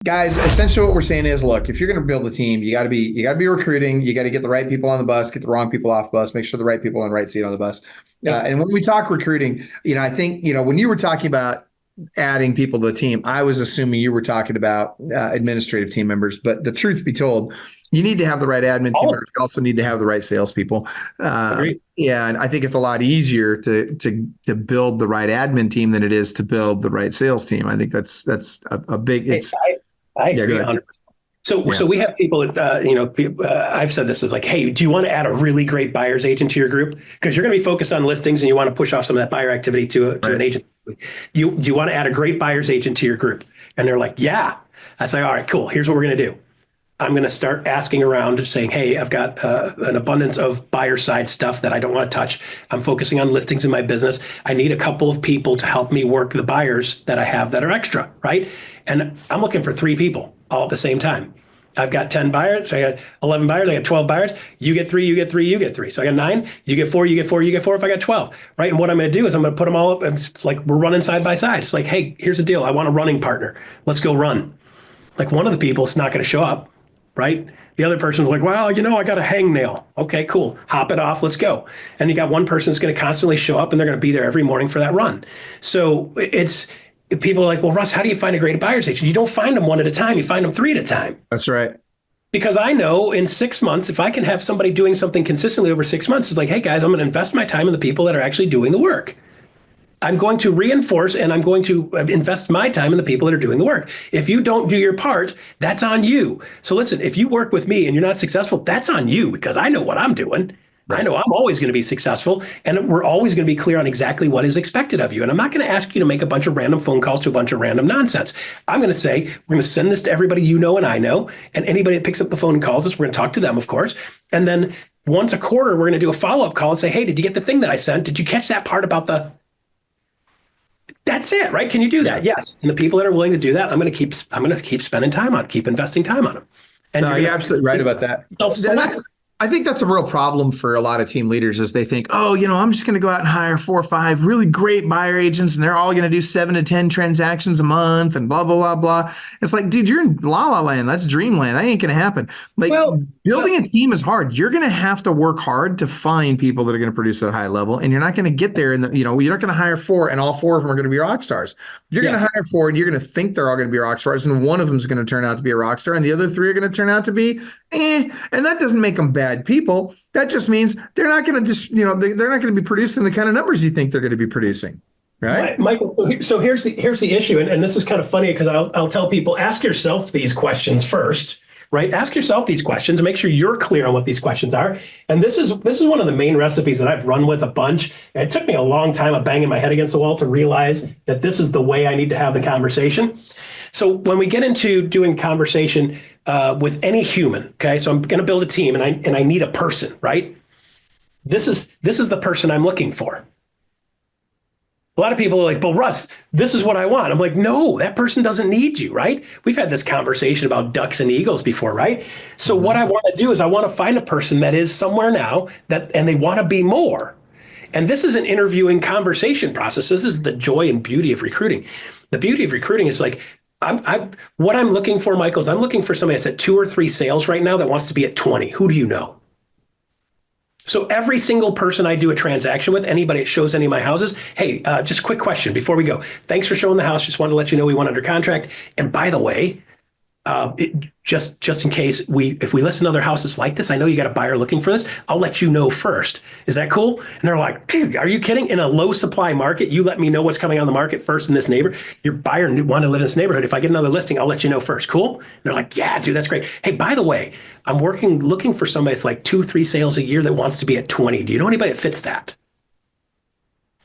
Guys, essentially what we're saying is, look, if you're going to build a team, you got to be recruiting. You got to get the right people on the bus, get the wrong people off the bus, make sure the right people in the right seat on the bus. Yep. And when we talk recruiting, I think, when you were talking about adding people to the team, I was assuming you were talking about administrative team members. But the truth be told, you need to have the right admin team Oh, members. You also need to have the right salespeople. agreed. Yeah, and I think it's a lot easier to build the right admin team than it is to build the right sales team. I think that's a big. Hey, It's I yeah, agree go ahead. 100%. So, Yeah, so we have people that, I've said this is like, hey, do you want to add a really great buyer's agent to your group? Because you're going to be focused on listings and you want to push off some of that buyer activity to an right. agent. Do you want to add a great buyer's agent to your group? And they're like, yeah. I say, all right, cool. Here's what we're going to do. I'm going to start asking around, saying, hey, I've got an abundance of buyer side stuff that I don't want to touch. I'm focusing on listings in my business. I need a couple of people to help me work the buyers that I have that are extra, right? And I'm looking for 3 people all at the same time. I've got 10 buyers. I got 11 buyers. I got 12 buyers. You get 3, you get 3, you get 3. So I got 9. You get 4, you get 4, you get 4 if I got 12, right? And what I'm going to do is I'm going to put them all up. And it's like we're running side by side. It's like, hey, here's the deal. I want a running partner. Let's go run. Like one of the people is not going to show up, right? The other person's like, well, I got a hangnail. Okay, cool. Hop it off. Let's go. And you got one person that's going to constantly show up and they're going to be there every morning for that run. So it's people are like, well, Russ, how do you find a great buyer's agent? You don't find them one at a time. You find them 3 at a time. That's right. Because I know in 6 months, if I can have somebody doing something consistently over 6 months, it's like, hey guys, I'm going to invest my time in the people that are actually doing the work. I'm going to reinforce and I'm going to invest my time in the people that are doing the work. If you don't do your part, that's on you. So listen, if you work with me and you're not successful, that's on you because I know what I'm doing. I Right. know I'm always going to be successful and we're always going to be clear on exactly what is expected of you. And I'm not going to ask you to make a bunch of random phone calls to a bunch of random nonsense. I'm going to say, we're going to send this to everybody you know and I know. And anybody that picks up the phone and calls us, we're going to talk to them, of course. And then once a quarter, we're going to do a follow-up call and say, hey, did you get the thing that I sent? Did you catch that part about the That's it, right? Can you do that? Yes. And the people that are willing to do that, I'm going to keep spending time on, keep investing time on them. And No, you're absolutely right about that. Self-select. I think that's a real problem for a lot of team leaders is they think, oh, I'm just going to go out and hire 4 or 5 really great buyer agents and they're all going to do 7 to 10 transactions a month and blah, blah, blah, blah. It's like, dude, you're in la la land. That's dreamland. That ain't going to happen. Like Well, building a team is hard. You're going to have to work hard to find people that are going to produce at a high level. And you're not going to get there. And you're not going to hire 4 and all 4 of them are going to be rock stars. You're going to hire 4 and you're going to think they're all going to be rock stars. And one of them is going to turn out to be a rock star. And the other 3 are going to turn out to be and that doesn't make them bad people. That just means they're not going to they're not going to be producing the kind of numbers you think they're going to be producing, right? Michael, so here's the issue, and this is kind of funny because I'll tell people, ask yourself these questions first, right? Ask yourself these questions and make sure you're clear on what these questions are. And this is one of the main recipes that I've run with a bunch. And it took me a long time of banging my head against the wall to realize that this is the way I need to have the conversation. So when we get into doing conversation with any human, okay, so I'm going to build a team and I need a person, right? This is the person I'm looking for. A lot of people are like, well, Russ, this is what I want. I'm like, no, that person doesn't need you, right? We've had this conversation about ducks and eagles before, right? So what I want to do is I want to find a person that is somewhere now and they want to be more. And this is an interviewing conversation process. This is the joy and beauty of recruiting. The beauty of recruiting is like, what I'm looking for, Michael, is I'm looking for somebody that's at 2 or 3 sales right now that wants to be at 20. Who do you know? So every single person I do a transaction with, anybody that shows any of my houses, hey, just a quick question before we go. Thanks for showing the house. Just wanted to let you know we went under contract. And by the way, just in case if we list another house that's like this, I know you got a buyer looking for this. I'll let you know first. Is that cool? And they're like, dude, are you kidding? In a low supply market, you let me know what's coming on the market first in this neighborhood. Your buyer want to live in this neighborhood. If I get another listing, I'll let you know first. Cool? And they're like, yeah, dude, that's great. Hey, by the way, I'm looking for somebody that's like 2 or 3 sales a year that wants to be at 20. Do you know anybody that fits that?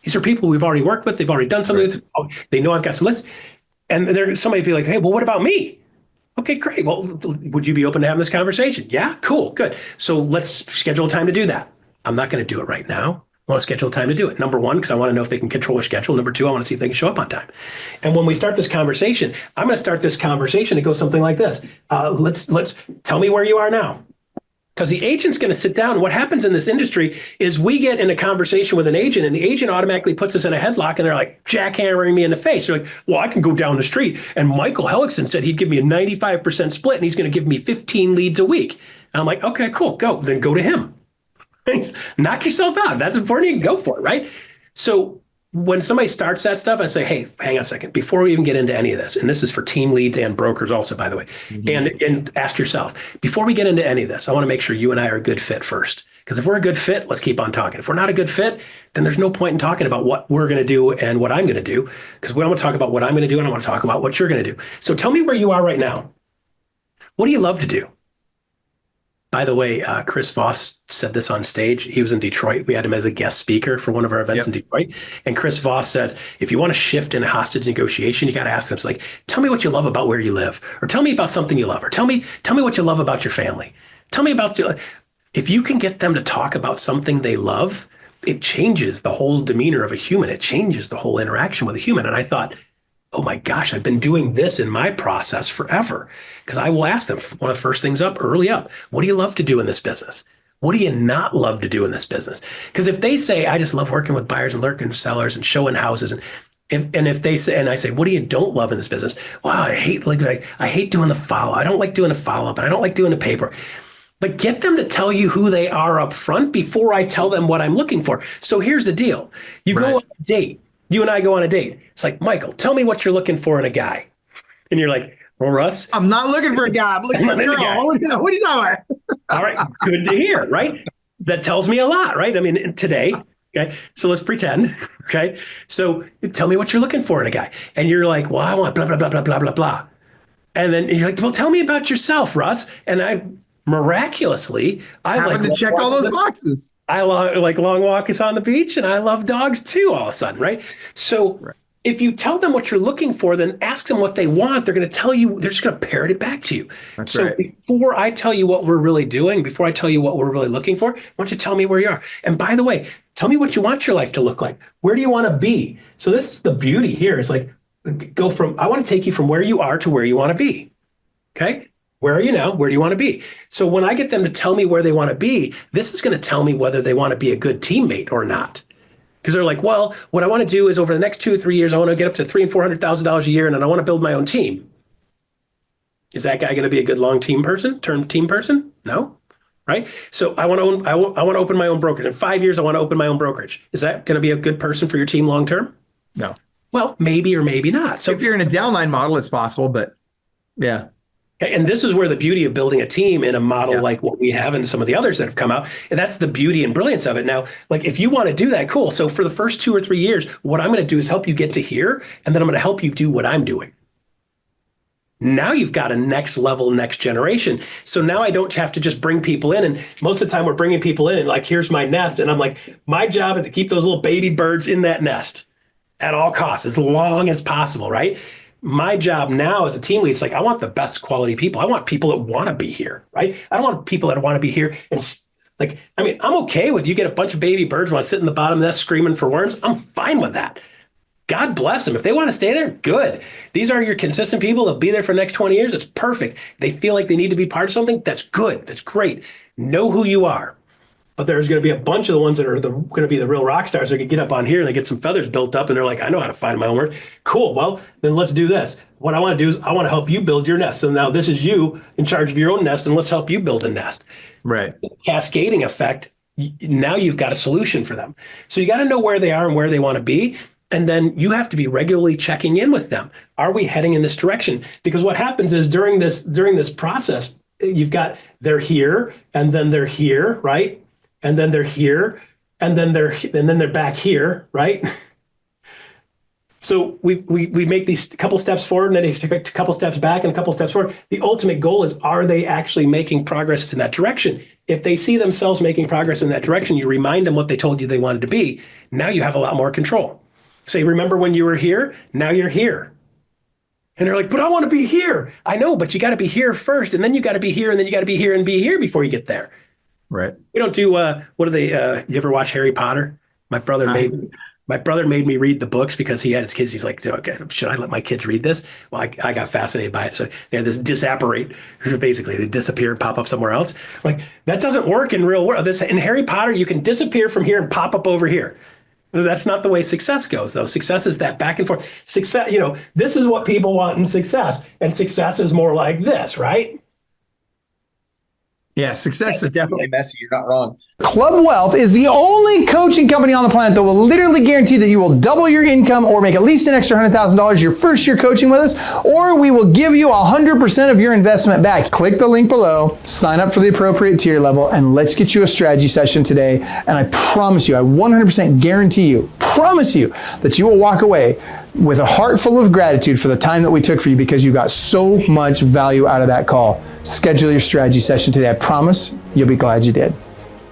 These are people we've already worked with. They've already done something. Right. They know I've got some lists. And somebody be like, hey, well, what about me? Okay, great. Well, would you be open to having this conversation? Yeah, cool, good. So let's schedule a time to do that. I'm not going to do it right now. I want to schedule a time to do it. Number 1, because I want to know if they can control their schedule. Number 2, I want to see if they can show up on time. And when we start this conversation, I'm going to start this conversation to go something like this. Let's tell me where you are now. Because the agent's going to sit down. What happens in this industry is we get in a conversation with an agent, and the agent automatically puts us in a headlock, and they're like jackhammering me in the face. They're like, well, I can go down the street, and Michael Hellickson said he'd give me a 95% split, and he's going to give me 15 leads a week. And I'm like, okay, cool, go. Then go to him. Knock yourself out. If that's important, you can go for it, right? So when somebody starts that stuff, I say, hey, hang on a second. Before we even get into any of this, and this is for team leads and brokers also, by the way, and ask yourself, before we get into any of this, I want to make sure you and I are a good fit first. Because if we're a good fit, let's keep on talking. If we're not a good fit, then there's no point in talking about what we're going to do and what I'm going to do. Because we want to talk about what I'm going to do, and I want to talk about what you're going to do. So tell me where you are right now. What do you love to do? By the way, Chris Voss said this on stage. He was in Detroit. We had him as a guest speaker for one of our events in Detroit. And Chris Voss said, if you want to shift in a hostage negotiation, you got to ask them, it's like, tell me what you love about where you live, or tell me about something you love, or tell me what you love about your family. Tell me about your, if you can get them to talk about something they love, it changes the whole demeanor of a human. It changes the whole interaction with a human. And I thought, oh my gosh, I've been doing this in my process forever. Because I will ask them one of the first things early up, what do you love to do in this business? What do you not love to do in this business? Because if they say, I just love working with buyers and lurking sellers and showing houses, and if they say, and I say, what do you don't love in this business? Wow, I hate doing the follow. I don't like doing the follow-up, and I don't like doing the paper. But get them to tell you who they are up front before I tell them what I'm looking for. So here's the deal. You go on a date. You and I go on a date. It's like, Michael, tell me what you're looking for in a guy. And you're like, well, Russ, I'm not looking for a guy. I'm looking for a girl. What are you talking about? All right. Good to hear, right? That tells me a lot, right? I mean, today, okay. So let's pretend, okay. So tell me what you're looking for in a guy. And you're like, well, I want blah, blah, blah, blah, blah, blah, blah. And then you're like, well, tell me about yourself, Russ. And I miraculously, I happen like to check all those boxes. I like long walks on the beach, and I love dogs too, all of a sudden, right? So if you tell them what you're looking for, then ask them what they want. They're going to tell you, they're just going to parrot it back to you. That's so right. Before I tell you what we're really doing, before I tell you what we're really looking for, why don't you tell me where you are? And by the way, tell me what you want your life to look like. Where do you want to be? So this is the beauty here. It's like, I want to take you from where you are to where you want to be. Okay? Where are you now? Where do you want to be? So when I get them to tell me where they want to be, this is going to tell me whether they want to be a good teammate or not. Because they're like, well, what I want to do is over the next 2 or 3 years, I want to get up to $300,000 and $400,000 a year, and then I want to build my own team. Is that guy going to be a good term team person? No, right? So I want to open my own brokerage. In 5 years, I want to open my own brokerage. Is that going to be a good person for your team long term? No. Well, maybe or maybe not. So if you're in a downline model, it's possible, but yeah. And this is where the beauty of building a team in a model like what we have and some of the others that have come out. And that's the beauty and brilliance of it. Now, like if you want to do that, cool. So for the first 2 or 3 years, what I'm going to do is help you get to here. And then I'm going to help you do what I'm doing. Now you've got a next level, next generation. So now I don't have to just bring people in. And most of the time we're bringing people in and like, here's my nest. And I'm like, my job is to keep those little baby birds in that nest at all costs, as long as possible, right? My job now as a team lead is like, I want the best quality people. I want people that want to be here, right? I don't want people that want to be here and like, I mean, I'm okay with you get a bunch of baby birds want to sit in the bottom of the nest screaming for worms. I'm fine with that. God bless them. If they want to stay there, good. These are your consistent people. They'll be there for the next 20 years. It's perfect. They feel like they need to be part of something. That's good. That's great. Know who you are. But there's going to be a bunch of the ones that are going to be the real rock stars. They're going to get up on here and they get some feathers built up and they're like, I know how to find my own work. Cool. Well, then let's do this. What I want to do is I want to help you build your nest. So now this is you in charge of your own nest and let's help you build a nest. Right. Cascading effect. Now you've got a solution for them. So you got to know where they are and where they want to be. And then you have to be regularly checking in with them. Are we heading in this direction? Because what happens is during this process, you've got they're here and then they're here, right? And then they're here, and then they're back here, right? So we make these couple steps forward, and then they take a couple steps back and a couple steps forward. The ultimate goal is, are they actually making progress in that direction? If they see themselves making progress in that direction, you remind them what they told you they wanted to be. Now you have a lot more control. Say, remember when you were here? Now you're here. And they're like, but I want to be here. I know, but you got to be here first, and then you got to be here, and then you got to be here and be here before you get there. Right. We don't do, what do they, you ever watch Harry Potter? My brother made My brother made me read the books because he had his kids. He's like, okay, should I let my kids read this? Well, I got fascinated by it. So they had this disapparate, basically they disappear and pop up somewhere else. Like that doesn't work in real world. In Harry Potter, you can disappear from here and pop up over here. That's not the way success goes, though. Success is that back and forth. Success, this is what people want in success. And success is more like this, right? Yeah, success is definitely messy. You're not wrong. Club Wealth is the only coaching company on the planet that will literally guarantee that you will double your income or make at least an extra $100,000 your first year coaching with us, or we will give you 100% of your investment back. Click the link below, sign up for the appropriate tier level, and let's get you a strategy session today. And I promise you, I 100% guarantee you, promise you that you will walk away with a heart full of gratitude for the time that we took for you because you got so much value out of that call. Schedule your strategy session today. I promise you'll be glad you did.